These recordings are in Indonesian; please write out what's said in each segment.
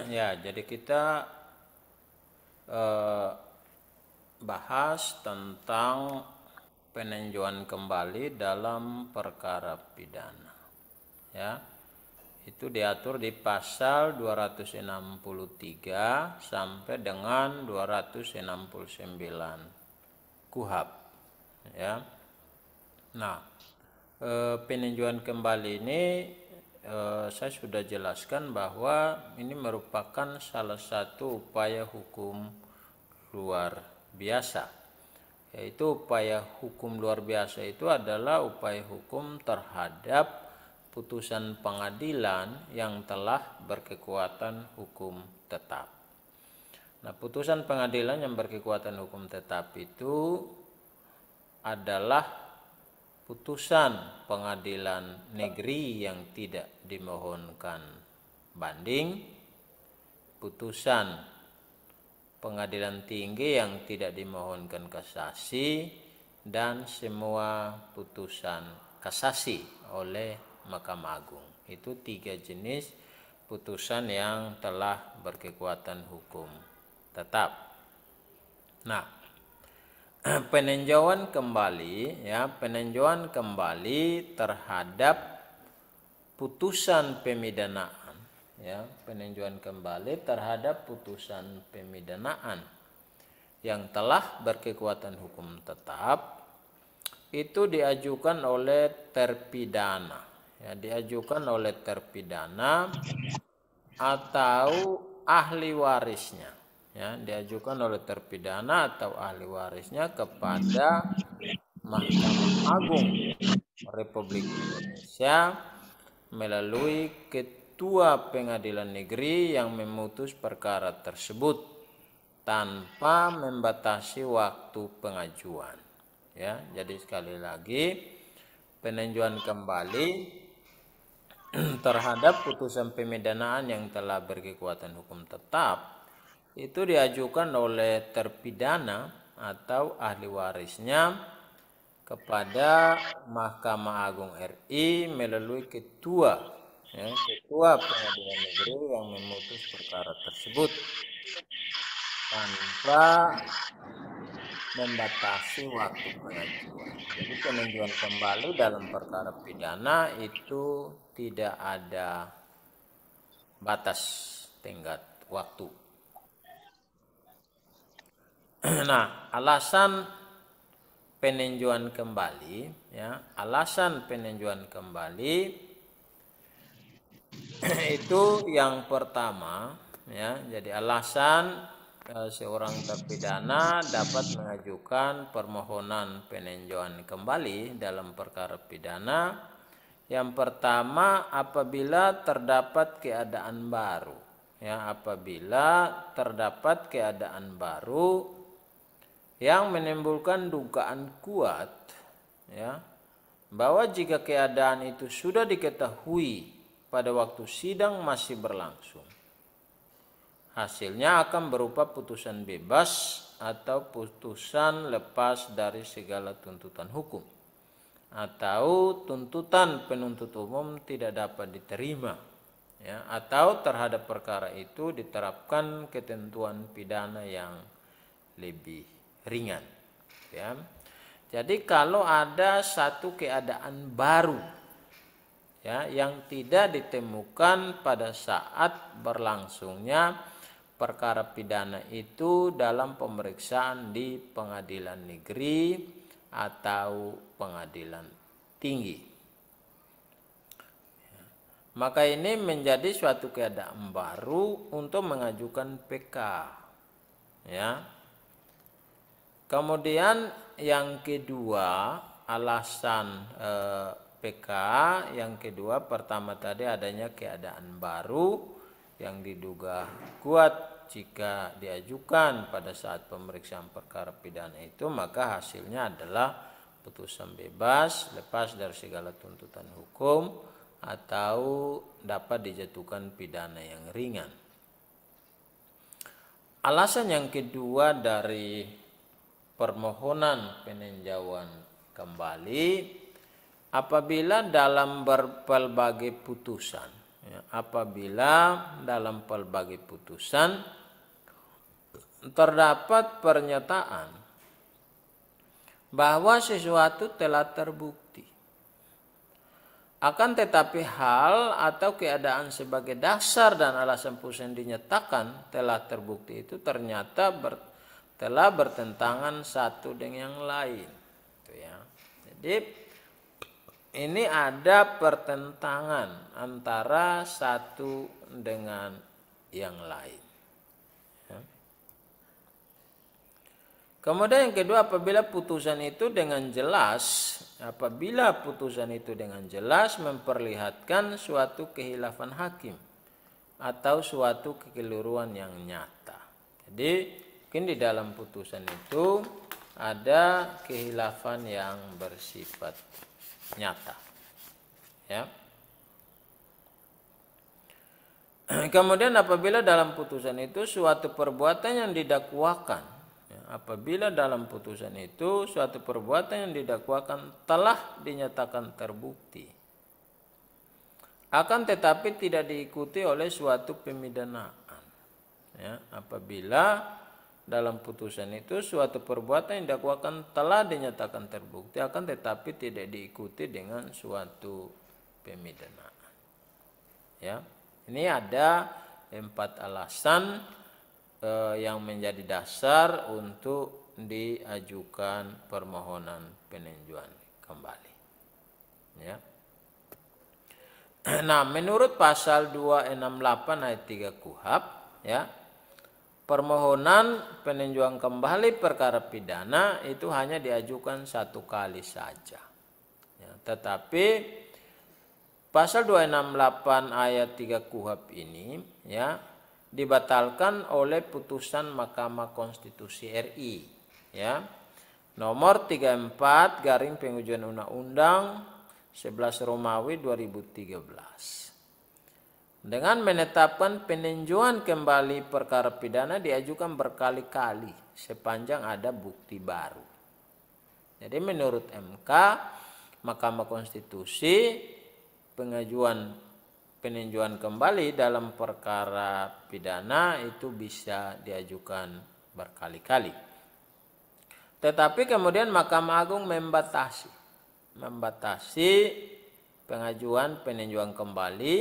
Ya, jadi kita bahas tentang peninjauan kembali dalam perkara pidana. Ya, itu diatur di pasal 263 sampai dengan 269 KUHP. Ya. Nah, peninjauan kembali ini saya sudah jelaskan bahwa ini merupakan salah satu upaya hukum luar biasa, yaitu upaya hukum luar biasa itu adalah upaya hukum terhadap putusan pengadilan yang telah berkekuatan hukum tetap. Nah, putusan pengadilan yang berkekuatan hukum tetap itu adalah putusan pengadilan negeri yang tidak dimohonkan banding, putusan pengadilan tinggi yang tidak dimohonkan kasasi, dan semua putusan kasasi oleh Mahkamah Agung. Itu 3 jenis putusan yang telah berkekuatan hukum tetap. Nah, peninjauan kembali terhadap putusan pemidanaan, peninjauan kembali terhadap putusan pemidanaan yang telah berkekuatan hukum tetap itu diajukan oleh terpidana, atau ahli warisnya. Diajukan oleh terpidana atau ahli warisnya kepada Mahkamah Agung Republik Indonesia melalui Ketua Pengadilan Negeri yang memutus perkara tersebut tanpa membatasi waktu pengajuan. Jadi sekali lagi, peninjauan kembali terhadap putusan pemidanaan yang telah berkekuatan hukum tetap itu diajukan oleh terpidana atau ahli warisnya kepada Mahkamah Agung RI melalui Ketua Pengadilan Negeri yang memutus perkara tersebut tanpa membatasi waktu pengajuan. Jadi peninjauan kembali dalam perkara pidana itu tidak ada batas tenggat waktu. Nah, alasan peninjauan kembali, itu yang pertama, jadi alasan seorang terpidana dapat mengajukan permohonan peninjauan kembali dalam perkara pidana. Yang pertama, apabila terdapat keadaan baru, yang menimbulkan dugaan kuat, bahwa jika keadaan itu sudah diketahui pada waktu sidang masih berlangsung, hasilnya akan berupa putusan bebas atau putusan lepas dari segala tuntutan hukum, atau tuntutan penuntut umum tidak dapat diterima, atau terhadap perkara itu diterapkan ketentuan pidana yang lebih ringan. Jadi kalau ada satu keadaan baru, yang tidak ditemukan pada saat berlangsungnya perkara pidana itu dalam pemeriksaan di pengadilan negeri atau pengadilan tinggi, maka ini menjadi suatu keadaan baru untuk mengajukan PK. Kemudian yang kedua, alasan PK yang kedua, pertama tadi adanya keadaan baru yang diduga kuat jika diajukan pada saat pemeriksaan perkara pidana itu, maka hasilnya adalah putusan bebas lepas dari segala tuntutan hukum atau dapat dijatuhkan pidana yang ringan. Alasan yang kedua dari permohonan peninjauan kembali, apabila dalam berbagai putusan, ya, apabila dalam pelbagai putusan terdapat pernyataan bahwa sesuatu telah terbukti, akan tetapi hal atau keadaan sebagai dasar dan alasan putusan dinyatakan telah terbukti itu ternyata telah bertentangan satu dengan yang lain. Itu ya. Jadi ini ada pertentangan antara satu dengan yang lain. Ya. Kemudian yang kedua, apabila putusan itu dengan jelas memperlihatkan suatu kehilafan hakim atau suatu kekeliruan yang nyata. Jadi mungkin di dalam putusan itu ada kehilafan yang bersifat nyata. Ya. Kemudian apabila dalam putusan itu suatu perbuatan yang didakwakan, apabila dalam putusan itu suatu perbuatan yang didakwakan telah dinyatakan terbukti, akan tetapi tidak diikuti oleh suatu pemidanaan. Ya, apabila dalam putusan itu suatu perbuatan yang didakwakan telah dinyatakan terbukti, akan tetapi tidak diikuti dengan suatu pemidanaan. Ya, ini ada 4 alasan yang menjadi dasar untuk diajukan permohonan peninjauan kembali. Ya. Nah, menurut pasal 268 ayat 3 KUHP, ya, permohonan peninjauan kembali perkara pidana itu hanya diajukan 1 kali saja. Ya, tetapi pasal 268 ayat 3 KUHP ini, ya, dibatalkan oleh putusan Mahkamah Konstitusi RI, ya, nomor 34 garing pengujian undang-undang 11 Romawi 2013, dengan menetapkan peninjauan kembali perkara pidana diajukan berkali-kali sepanjang ada bukti baru. Jadi menurut MK, Mahkamah Konstitusi, pengajuan peninjauan kembali dalam perkara pidana itu bisa diajukan berkali-kali. Tetapi kemudian Mahkamah Agung membatasi pengajuan peninjauan kembali,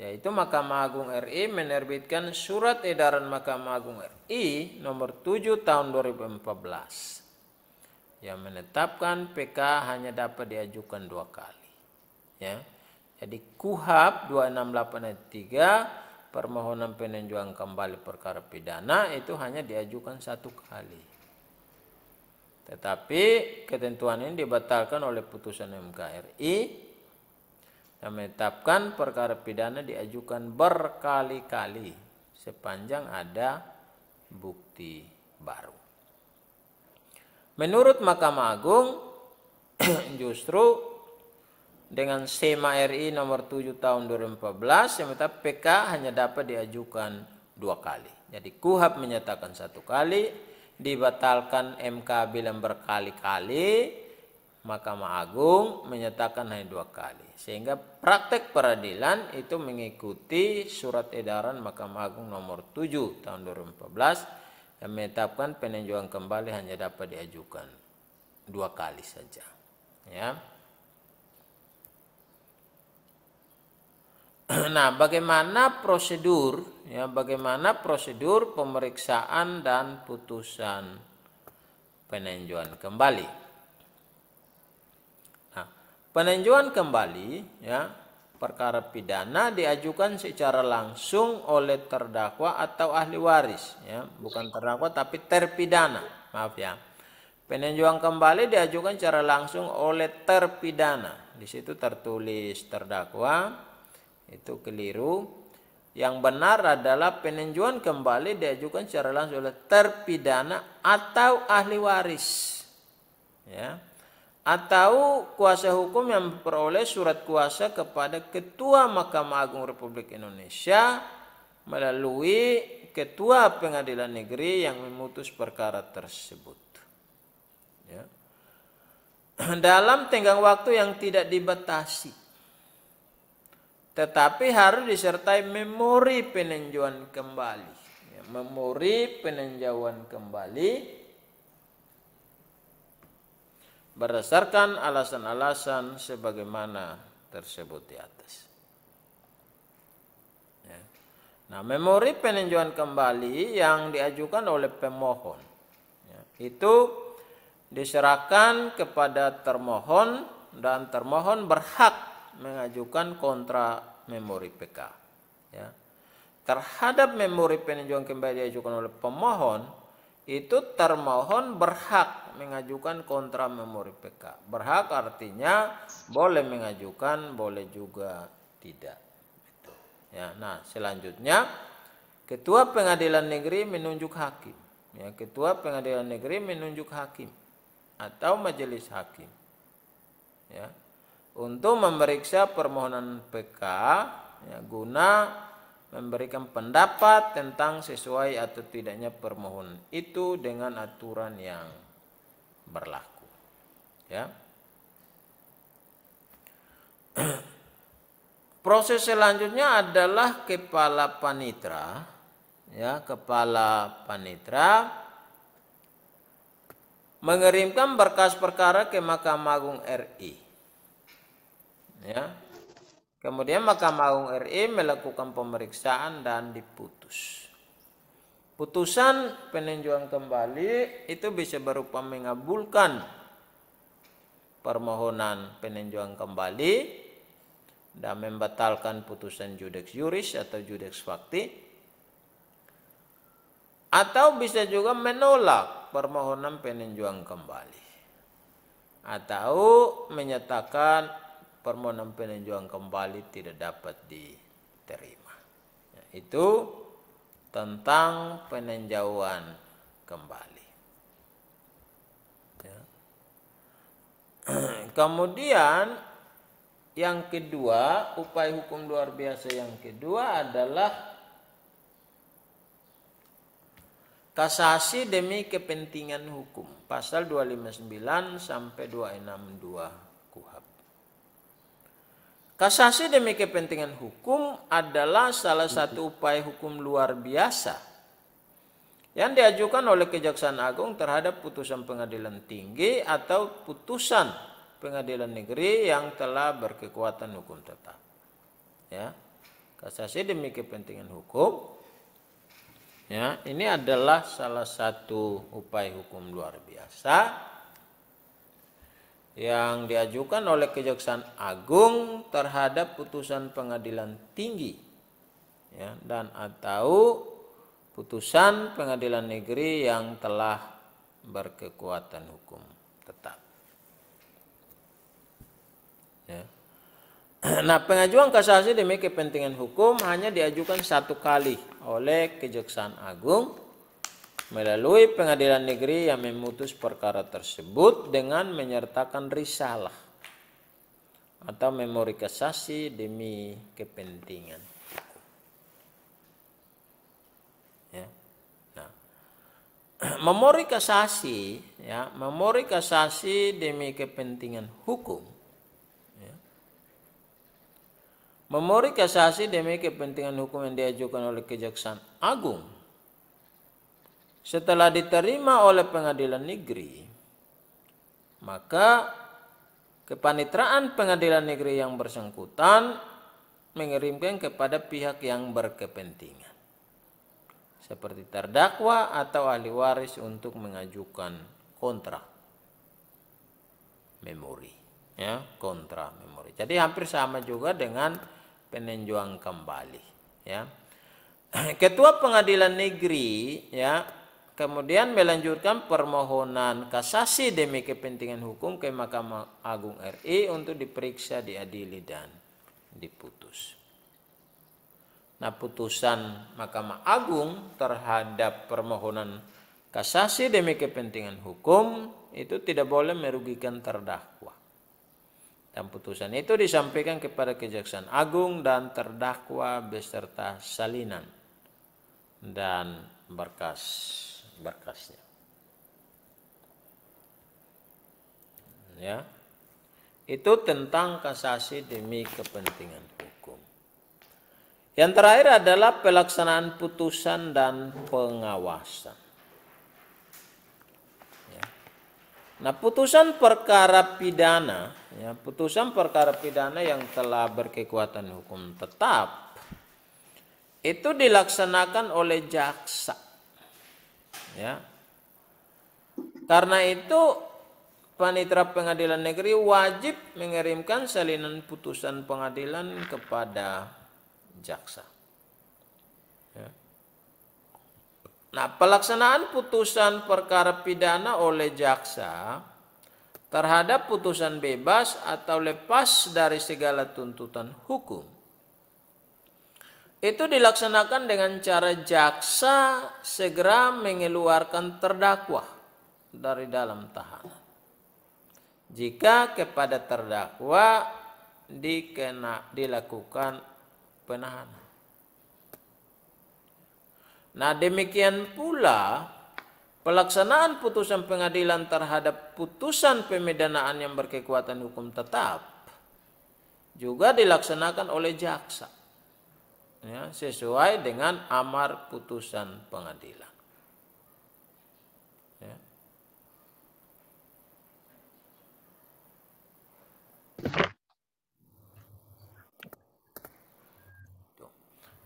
yaitu Mahkamah Agung RI menerbitkan Surat Edaran Mahkamah Agung RI nomor 7 tahun 2014 yang menetapkan PK hanya dapat diajukan 2 kali. Ya. Jadi KUHP 268 ayat 3, permohonan peninjauan kembali perkara pidana itu hanya diajukan 1 kali. Tetapi ketentuan ini dibatalkan oleh putusan MK RI yang menetapkan perkara pidana diajukan berkali-kali sepanjang ada bukti baru. Menurut Mahkamah Agung justru dengan SEMA RI nomor 7 tahun 2014 yang menetapkan PK hanya dapat diajukan 2 kali. Jadi KUHP menyatakan 1 kali, dibatalkan MK bilang berkali-kali, Mahkamah Agung menyatakan hanya 2 kali. Sehingga praktek peradilan itu mengikuti Surat Edaran Mahkamah Agung nomor 7 tahun 2014 yang menetapkan peninjauan kembali hanya dapat diajukan 2 kali saja. Ya. Nah, bagaimana prosedur pemeriksaan dan putusan peninjauan kembali? Nah, peninjauan kembali, ya, perkara pidana diajukan secara langsung oleh terdakwa atau ahli waris, ya, bukan terdakwa tapi terpidana. Maaf ya. Peninjauan kembali diajukan secara langsung oleh terpidana. Di situ tertulis terdakwa. Itu keliru. Yang benar adalah peninjauan kembali diajukan secara langsung oleh terpidana atau ahli waris, ya, atau kuasa hukum yang memperoleh surat kuasa kepada Ketua Mahkamah Agung Republik Indonesia melalui Ketua Pengadilan Negeri yang memutus perkara tersebut, ya, dalam tenggang waktu yang tidak dibatasi. tetapi harus disertai memori peninjauan kembali. Ya, memori peninjauan kembali berdasarkan alasan-alasan sebagaimana tersebut di atas. Ya. Nah, memori peninjauan kembali yang diajukan oleh pemohon, ya, itu diserahkan kepada termohon dan termohon berhak mengajukan kontra memori PK. Ya. Terhadap memori peninjauan kembali diajukan oleh pemohon, itu termohon berhak mengajukan kontra memori PK. Berhak artinya boleh mengajukan, boleh juga tidak. Ya, nah selanjutnya ketua pengadilan negeri menunjuk hakim. Ya, ketua pengadilan negeri menunjuk hakim atau majelis hakim. Ya, untuk memeriksa permohonan PK, ya, guna memberikan pendapat tentang sesuai atau tidaknya permohonan itu dengan aturan yang berlaku. Ya. Proses selanjutnya adalah kepala panitra. Ya, kepala panitra mengirimkan berkas perkara ke Mahkamah Agung RI. Ya. Kemudian Mahkamah Agung RI melakukan pemeriksaan dan diputus. Putusan peninjauan kembali itu bisa berupa mengabulkan permohonan peninjauan kembali dan membatalkan putusan judex juris atau judex facti, atau bisa juga menolak permohonan peninjauan kembali atau menyatakan permohonan peninjauan kembali tidak dapat diterima. Ya, itu tentang peninjauan kembali. Ya. Kemudian yang kedua, upaya hukum luar biasa yang kedua adalah kasasi demi kepentingan hukum. Pasal 259 sampai 262 KUHP. Kasasi demi kepentingan hukum adalah salah satu upaya hukum luar biasa yang diajukan oleh Kejaksaan Agung terhadap putusan pengadilan tinggi atau putusan pengadilan negeri yang telah berkekuatan hukum tetap. Ya, kasasi demi kepentingan hukum. Ya, ini adalah salah satu upaya hukum luar biasa yang diajukan oleh Kejaksaan Agung terhadap putusan pengadilan tinggi, ya, dan atau putusan pengadilan negeri yang telah berkekuatan hukum tetap. Ya. Nah, pengajuan kasasi demi kepentingan hukum hanya diajukan satu kali oleh Kejaksaan Agung melalui pengadilan negeri yang memutus perkara tersebut dengan menyertakan risalah atau memori kasasi demi kepentingan hukum. Ya. Nah, memori kasasi, ya, memori kasasi demi kepentingan hukum. Ya. Memori kasasi demi kepentingan hukum yang diajukan oleh Kejaksaan Agung setelah diterima oleh pengadilan negeri, maka kepanitraan pengadilan negeri yang bersangkutan mengirimkan kepada pihak yang berkepentingan, seperti terdakwa atau ahli waris untuk mengajukan kontra memori. Ya, kontra memori. Jadi hampir sama juga dengan peninjauan kembali. Ya. Ketua pengadilan negeri, ya, kemudian melanjutkan permohonan kasasi demi kepentingan hukum ke Mahkamah Agung RI untuk diperiksa, diadili, dan diputus. Nah, putusan Mahkamah Agung terhadap permohonan kasasi demi kepentingan hukum itu tidak boleh merugikan terdakwa. Dan putusan itu disampaikan kepada Kejaksaan Agung dan terdakwa beserta salinan dan berkasnya. Ya. Itu tentang kasasi demi kepentingan hukum. Yang terakhir adalah pelaksanaan putusan dan pengawasan. Ya. Nah, putusan perkara pidana, ya, putusan perkara pidana yang telah berkekuatan hukum tetap itu dilaksanakan oleh jaksa. Ya. Karena itu panitera pengadilan negeri wajib mengirimkan salinan putusan pengadilan kepada jaksa. Ya. Nah, pelaksanaan putusan perkara pidana oleh jaksa terhadap putusan bebas atau lepas dari segala tuntutan hukum itu dilaksanakan dengan cara jaksa segera mengeluarkan terdakwa dari dalam tahanan. Jika kepada terdakwa dilakukan penahanan. Nah, demikian pula pelaksanaan putusan pengadilan terhadap putusan pemidanaan yang berkekuatan hukum tetap juga dilaksanakan oleh jaksa, ya, sesuai dengan amar putusan pengadilan. Ya.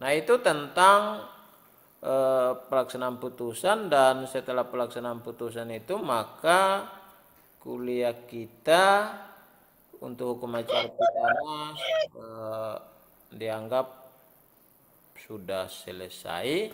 Nah, itu tentang pelaksanaan putusan, dan setelah pelaksanaan putusan itu maka kuliah kita untuk hukum acara pidana dianggap sudah selesai.